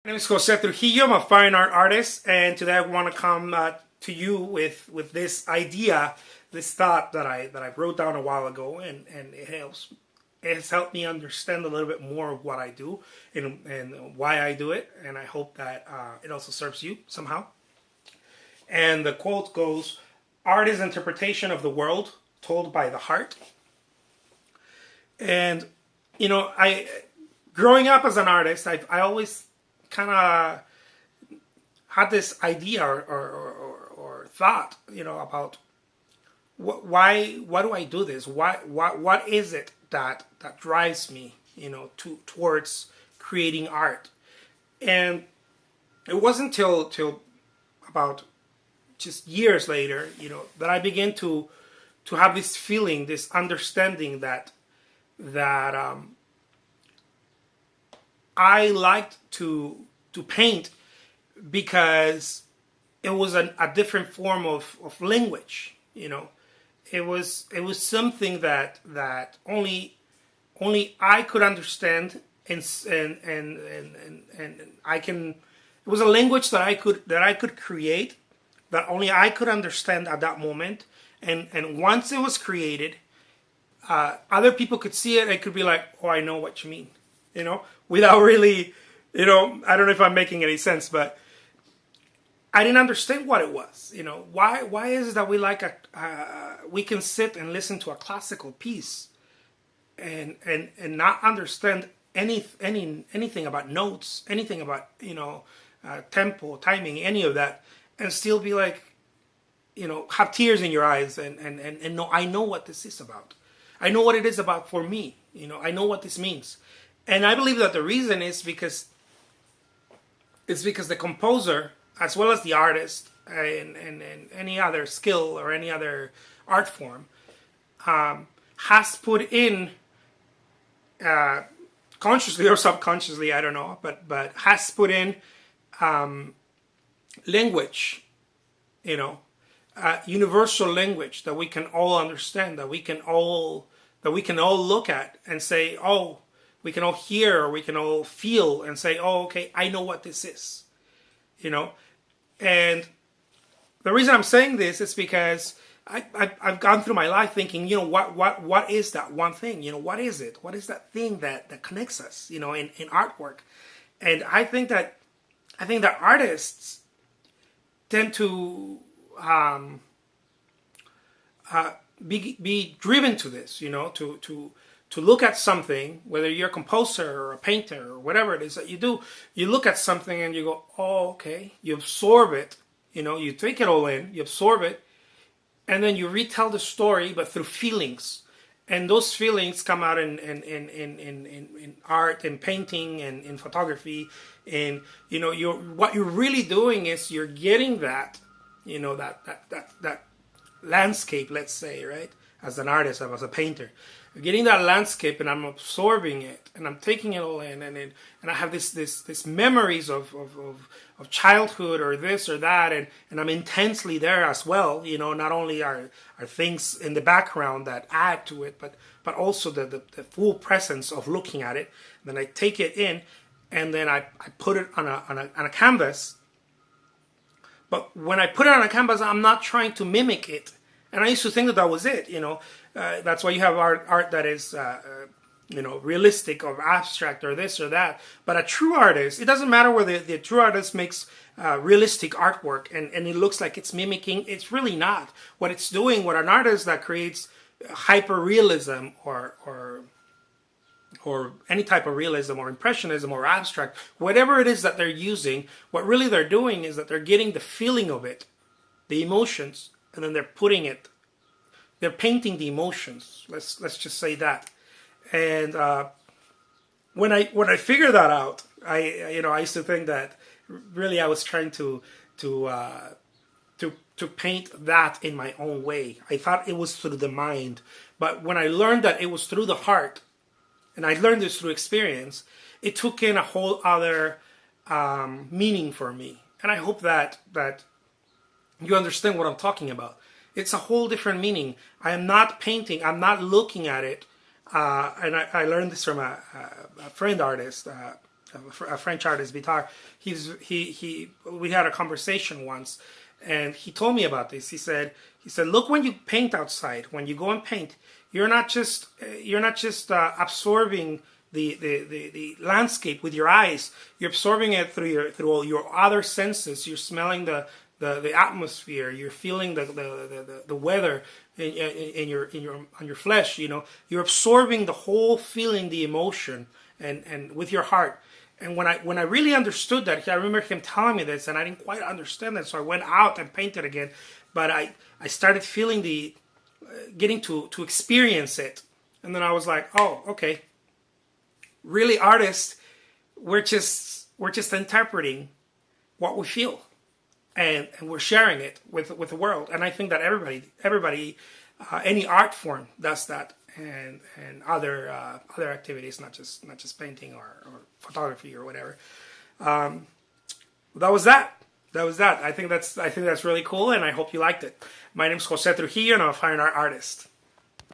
My name is Jose Trujillo. I'm a fine art artist, and today I want to come to you with this idea, this thought that I wrote down a while ago, and it has helped me understand a little bit more of what I do and why I do it, and I hope that it also serves you somehow. And the quote goes, "Art is interpretation of the world told by the heart." And I growing up as an artist, I always kind of had this idea or thought, about why do I do this? What is it that drives me, towards creating art? And it wasn't till about just years later, that I began to have this feeling, this understanding that I liked to paint because it was a different form of language. It was something that only I could understand, and I can. It was a language that I could create, that only I could understand at that moment. And once it was created, other people could see it and could be like, "Oh, I know what you mean," without really, I don't know if I'm making any sense, but I didn't understand what it was. Why is it that we can sit and listen to a classical piece and not understand anything about notes, anything about tempo, timing, any of that, and still be like, have tears in your eyes and know, I know what this is about. I know what it is about for me. I know what this means. And I believe that the reason is because the composer, as well as the artist, and any other skill or any other art form, has put in, consciously or subconsciously, I don't know, but has put in language, universal language that we can all understand, that we can all look at and say, oh, we can all hear, or we can all feel and say, oh, okay, I know what this is, And the reason I'm saying this is because I've gone through my life thinking, what is that one thing? What is it? What is that thing that connects us, in artwork? And I think that artists tend to be driven to this, to look at something, whether you're a composer or a painter or whatever it is that you do, you look at something and you go, oh, okay, you absorb it, you take it all in, you absorb it, and then you retell the story, but through feelings. And those feelings come out in art and painting and in photography. And, what you're really doing is you're getting that, that landscape, let's say, right? As an artist, as a painter, I'm getting that landscape and I'm absorbing it and I'm taking it all in, and I have this memories of childhood or this or that, and I'm intensely there as well. Not only are things in the background that add to it, but also the full presence of looking at it. Then I take it in, and then I put it on a canvas. But when I put it on a canvas, I'm not trying to mimic it. And I used to think that was it, That's why you have art that is, realistic or abstract or this or that. But a true artist, it doesn't matter whether the true artist makes realistic artwork and it looks like it's mimicking. It's really not. What it's doing, what an artist that creates hyper-realism or any type of realism or impressionism or abstract, whatever it is that they're using, what really they're doing is that they're getting the feeling of it, the emotions, and then they're painting the emotions. Let's just say that. And when I figured that out, I used to think that really I was trying to paint that in my own way. I thought it was through the mind, but when I learned that it was through the heart, and I learned this through experience, it took in a whole other meaning for me. And I hope that you understand what I'm talking about. It's a whole different meaning. I am not painting. I'm not looking at it. And I learned this from a friend artist, a French artist, Vitar. We had a conversation once, and he told me about this. He said, look, when you paint outside, when you go and paint, you're not just absorbing the landscape with your eyes. You're absorbing it through all your other senses. You're smelling the atmosphere. You're feeling the weather in your on your flesh. You're absorbing the whole feeling, the emotion, and with your heart. And when I really understood that, I remember him telling me this, and I didn't quite understand that, so I went out and painted again. But I started feeling getting to experience it, and then I was like, oh, okay. Really, artists, we're just interpreting what we feel, and we're sharing it with the world. And I think that everybody, any art form does that, and other activities, not just painting or photography or whatever. That was that. I think that's really cool, and I hope you liked it. My name's Jose Trujillo, and I'm a fine art artist.